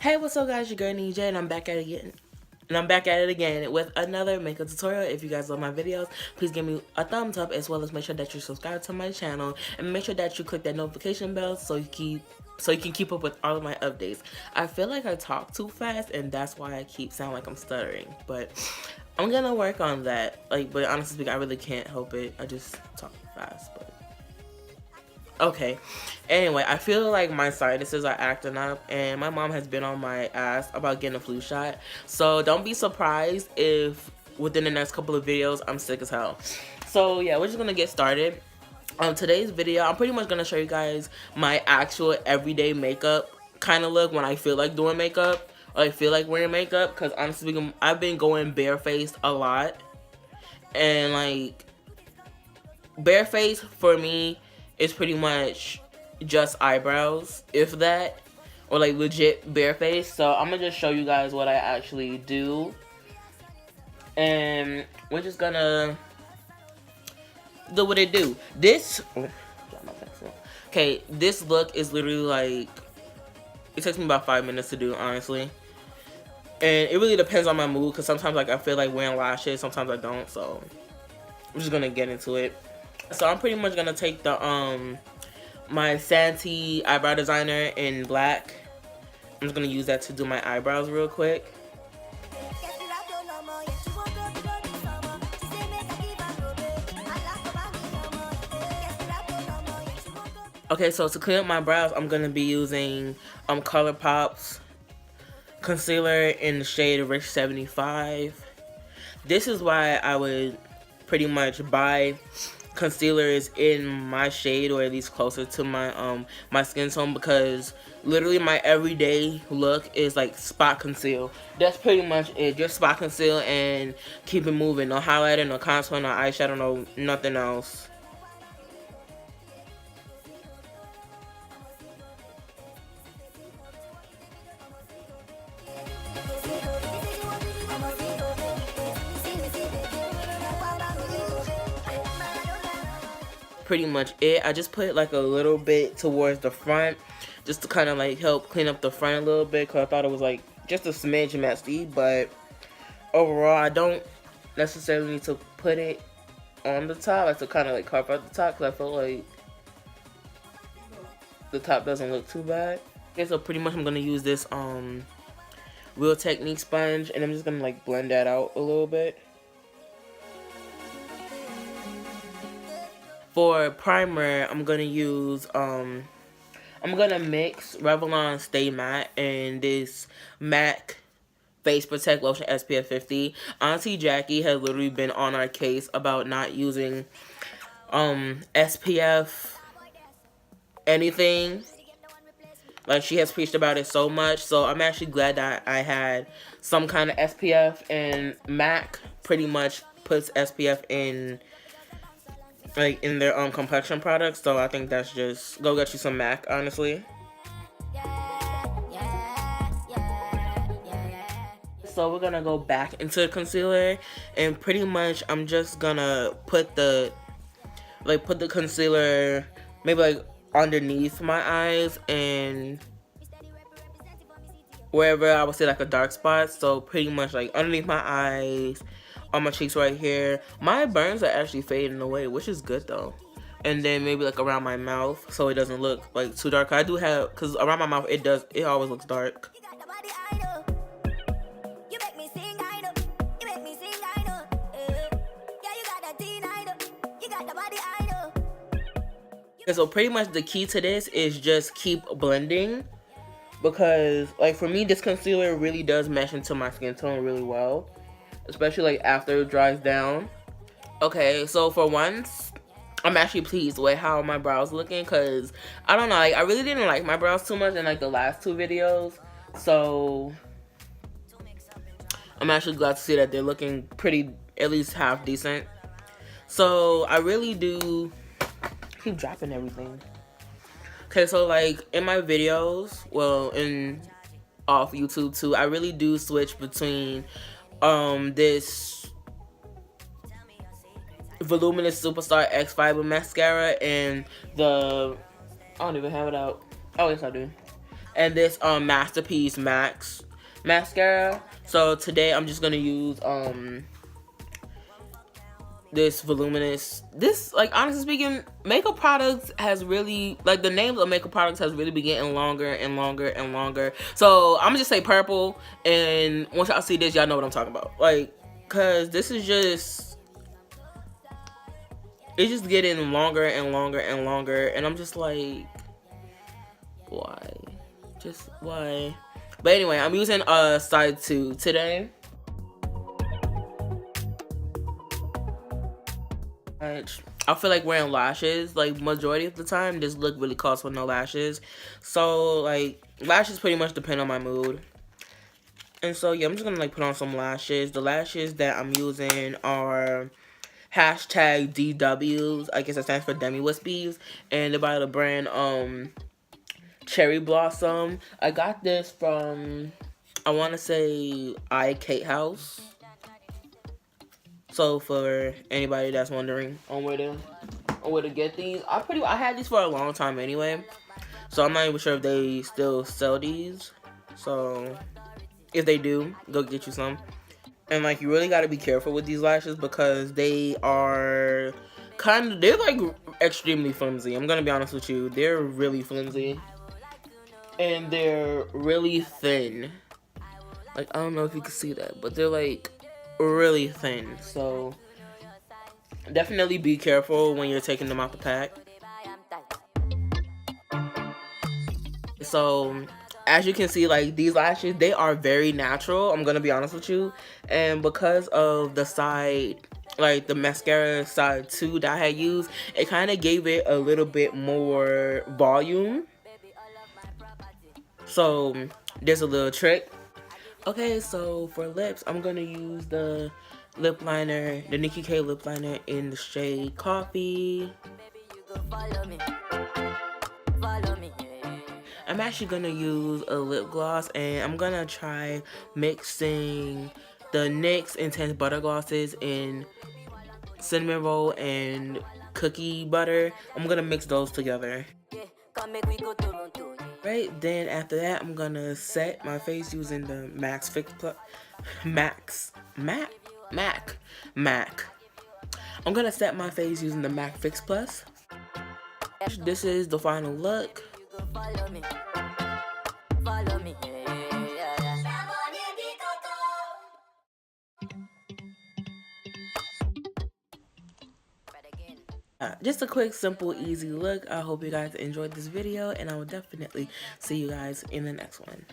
Hey, what's up guys, your girl Nene, and I'm back at it again with another makeup tutorial. If you guys love my videos, please give me a thumbs up, as well as make sure that you subscribe to my channel and make sure that you click that notification bell so you can keep up with all of my updates. I feel like I talk too fast and that's why I keep sounding like I'm stuttering, but I'm gonna work on that. But honestly speaking, I really can't help it. I just talk fast, but okay. Anyway, I feel like my sinuses are acting up and my mom has been on my ass about getting a flu shot. So don't be surprised if within the next couple of videos I'm sick as hell. So yeah, we're just gonna get started. Today's video, I'm pretty much gonna show you guys my actual everyday makeup kind of look when I feel like doing makeup or I feel like wearing makeup, because honestly speaking, I've been going barefaced a lot, and like barefaced for me is pretty much just eyebrows, if that, or like legit barefaced. So I'm gonna just show you guys what I actually do, and we're just gonna do what it do. This look is literally like, it takes me about 5 minutes to do, honestly, and it really depends on my mood, because sometimes like I feel like wearing lashes, sometimes I don't. So I'm just gonna get into it. So I'm pretty much gonna take the my SANTEE eyebrow designer in black. I'm just gonna use that to do my eyebrows real quick. Okay, so to clean up my brows, I'm gonna be using COLOURPOP's concealer in the shade Rich 75. This is why I would pretty much buy concealers in my shade, or at least closer to my my skin tone, because literally my everyday look is like spot conceal. That's pretty much it, just spot conceal and keep it moving. No highlighter, no contour, no eyeshadow, no nothing else. Pretty much it. I just put like a little bit towards the front, just to kind of like help clean up the front a little bit, because I thought it was like just a smidge messy. But overall, I don't necessarily need to put it on the top, like to kind of like cover up the top, because I feel like the top doesn't look too bad. Okay, so pretty much I'm gonna use this Real Technique sponge, and I'm just gonna like blend that out a little bit. For primer, I'm gonna use I'm gonna mix Revlon Stay Matte and this MAC Face Protect Lotion SPF 50. Auntie Jackie has literally been on our case about not using SPF anything. Like, she has preached about it so much, so I'm actually glad that I had some kind of SPF, and MAC pretty much puts SPF in like in their complexion products. So I think that's just, go get you some MAC, honestly. So we're gonna go back into the concealer, and pretty much I'm just gonna put the concealer maybe like underneath my eyes and wherever I would say like a dark spot. So pretty much like underneath my eyes, on my cheeks right here. My burns are actually fading away, which is good though. And then maybe like around my mouth, so it doesn't look like too dark. I do have, because around my mouth it always looks dark. Okay, so pretty much the key to this is just keep blending, because like for me, this concealer really does mesh into my skin tone really well, especially like after it dries down. Okay, so for once, I'm actually pleased with how my brows looking, because I don't know, like I really didn't like my brows too much in like the last two videos, so I'm actually glad to see that they're looking pretty, at least half decent. So I really do keep dropping everything. Okay, so like in my videos, well, in off YouTube too, I really do switch between this Voluminous Superstar X Fiber mascara and the, I don't even have it out. Oh yes, I do. and this Masterpiece Max mascara. So today I'm just gonna use this voluminous. This, like, honestly speaking, makeup products has really, like, the names of makeup products has really been getting longer and longer and longer. So I'm gonna just say purple, and once y'all see this, y'all know what I'm talking about. Like, cause this is just, it's just getting longer and longer and longer, and I'm just like, why? Just why? But anyway, I'm using side 2 today. I feel like wearing lashes, like, majority of the time this look really calls for no lashes. So, like, lashes pretty much depend on my mood. And so yeah, I'm just gonna, like, put on some lashes. The lashes that I'm using are hashtag DWs. I guess it stands for Demi Wispies, and they're by the brand Cherry Blossom. I got this from, I want to say, Kate House. So for anybody that's wondering on where to get these, I had these for a long time anyway. So I'm not even sure if they still sell these. So if they do, go get you some. And, like, you really got to be careful with these lashes because they are they're like extremely flimsy. I'm gonna be honest with you, they're really flimsy. And they're really thin. Like, I don't know if you can see that, but they're, like, really thin. So definitely be careful when you're taking them out the pack. So as you can see, like, these lashes, they are very natural, I'm gonna be honest with you. And because of the side, like the mascara side 2 that I had used, it kind of gave it a little bit more volume. So there's a little trick. Okay, so for lips, I'm gonna use the lip liner, the Nikki K lip liner in the shade Coffee. I'm actually gonna use a lip gloss, and I'm gonna try mixing the NYX Intense Butter Glosses in cinnamon roll and cookie butter. I'm gonna mix those together. Right, then after that, I'm gonna set my face using the MAC. I'm gonna set my face using the MAC Fix Plus. This is the final look. Just a quick, simple, easy look. I hope you guys enjoyed this video, and I will definitely see you guys in the next one.